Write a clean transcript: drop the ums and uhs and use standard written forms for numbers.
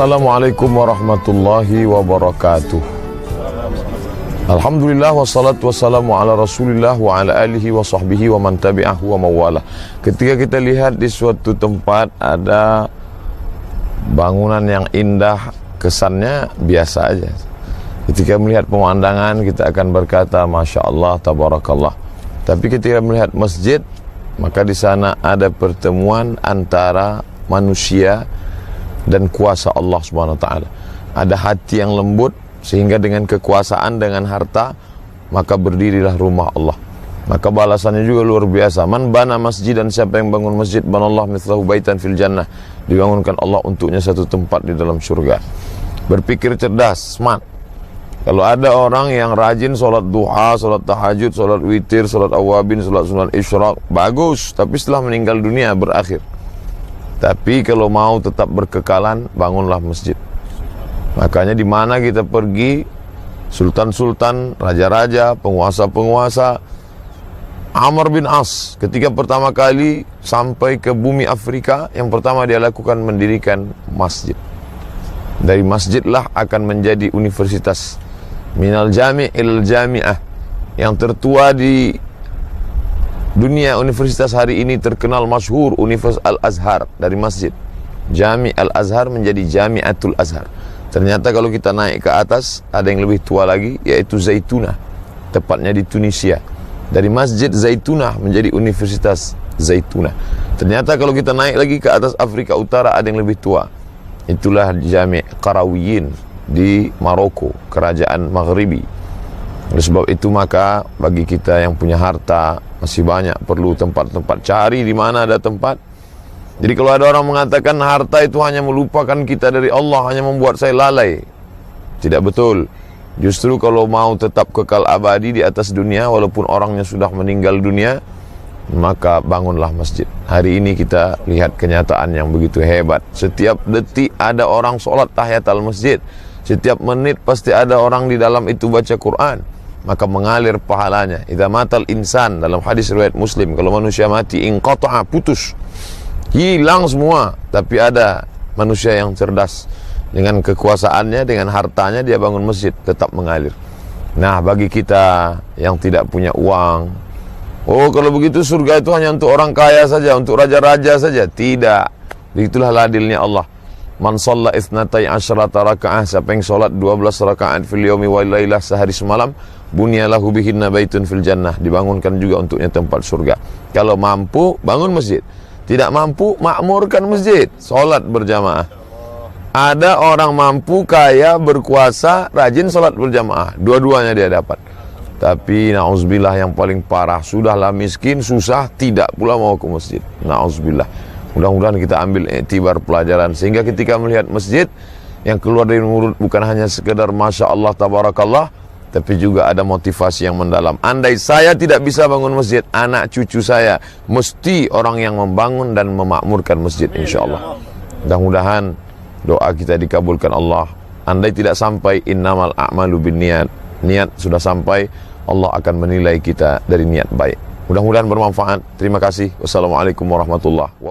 Assalamualaikum warahmatullahi wabarakatuh. Alhamdulillah wassalatu wassalamu ala rasulillah wa ala alihi wa sahbihi wa man tabi'ahu wa mawalah. Ketika kita lihat di suatu tempat ada bangunan yang indah, kesannya biasa aja. Ketika melihat pemandangan kita akan berkata Masya Allah, Tabarakallah. Tapi ketika melihat masjid, maka di sana ada pertemuan antara manusia dan kuasa Allah Subhanahu wa taala. Ada hati yang lembut sehingga dengan kekuasaan, dengan harta, maka berdirilah rumah Allah. Maka balasannya juga luar biasa. Man bana masjid, dan siapa yang bangun masjid, banallah mithlahu baitan fil jannah. Dibangunkan Allah untuknya satu tempat di dalam surga. Berpikir cerdas, smart. Kalau ada orang yang rajin sholat duha, sholat tahajud, sholat witir, sholat awabin, sholat sunat isyraq, bagus. Tapi setelah meninggal dunia berakhir. Tapi kalau mau tetap berkekalan, bangunlah masjid. Makanya di mana kita pergi, sultan-sultan, raja-raja, penguasa-penguasa, Amr bin As ketika pertama kali sampai ke bumi Afrika, yang pertama dia lakukan mendirikan masjid. Dari masjidlah akan menjadi universitas. Minal jami' ilal jami'ah. Yang tertua di dunia universitas hari ini terkenal masyhur, Universitas Al-Azhar, dari masjid. Jami' Al-Azhar menjadi Jami'atul Azhar. Ternyata kalau kita naik ke atas, ada yang lebih tua lagi, yaitu Zaitunah, tepatnya di Tunisia. Dari Masjid Zaitunah menjadi Universitas Zaitunah. Ternyata kalau kita naik lagi ke atas Afrika Utara, ada yang lebih tua. Itulah Jami' Qarawiyyin di Maroko, kerajaan Maghribi. Oleh sebab itu maka bagi kita yang punya harta, masih banyak perlu tempat-tempat. Cari di mana ada tempat. Jadi kalau ada orang mengatakan harta itu hanya melupakan kita dari Allah, hanya membuat saya lalai, tidak betul. Justru kalau mau tetap kekal abadi di atas dunia, walaupun orangnya sudah meninggal dunia, maka bangunlah masjid. Hari ini kita lihat kenyataan yang begitu hebat. Setiap detik ada orang sholat tahiyatul masjid. Setiap menit pasti ada orang di dalam itu baca Quran. Maka mengalir pahalanya. Idza matal insan, dalam hadis riwayat Muslim, kalau manusia mati, inqata'a, putus, hilang semua. Tapi ada manusia yang cerdas, dengan kekuasaannya, dengan hartanya, dia bangun masjid, tetap mengalir. Nah, bagi kita yang tidak punya uang, oh kalau begitu surga itu hanya untuk orang kaya saja, untuk raja-raja saja. Tidak. Begitulah adilnya Allah. Man shalla itsnatai asyrata raka'ah, siapa yang salat 12 rakaat fil yaumi wal lailah, sehari semalam, bunyalahu bihinna baitun fil jannah, dibangunkan juga untuknya tempat surga. Kalau mampu, bangun masjid. Tidak mampu, makmurkan masjid, salat berjamaah. Ada orang mampu, kaya, berkuasa, rajin salat berjamaah, dua-duanya dia dapat. Tapi na'udzubillah yang paling parah, sudahlah miskin, susah, tidak pula mau ke masjid. Na'udzubillah. Mudah-mudahan kita ambil iktibar pelajaran, sehingga ketika melihat masjid, yang keluar dari mulut bukan hanya sekedar Masya Allah, Tabarakallah, tapi juga ada motivasi yang mendalam. Andai saya tidak bisa bangun masjid, anak cucu saya mesti orang yang membangun dan memakmurkan masjid, insya Allah. Mudah-mudahan doa kita dikabulkan Allah. Andai tidak sampai, innamal a'malu binniyat, niat sudah sampai, Allah akan menilai kita dari niat baik. Mudah-mudahan bermanfaat. Terima kasih. Wassalamualaikum warahmatullahi wabarakatuh.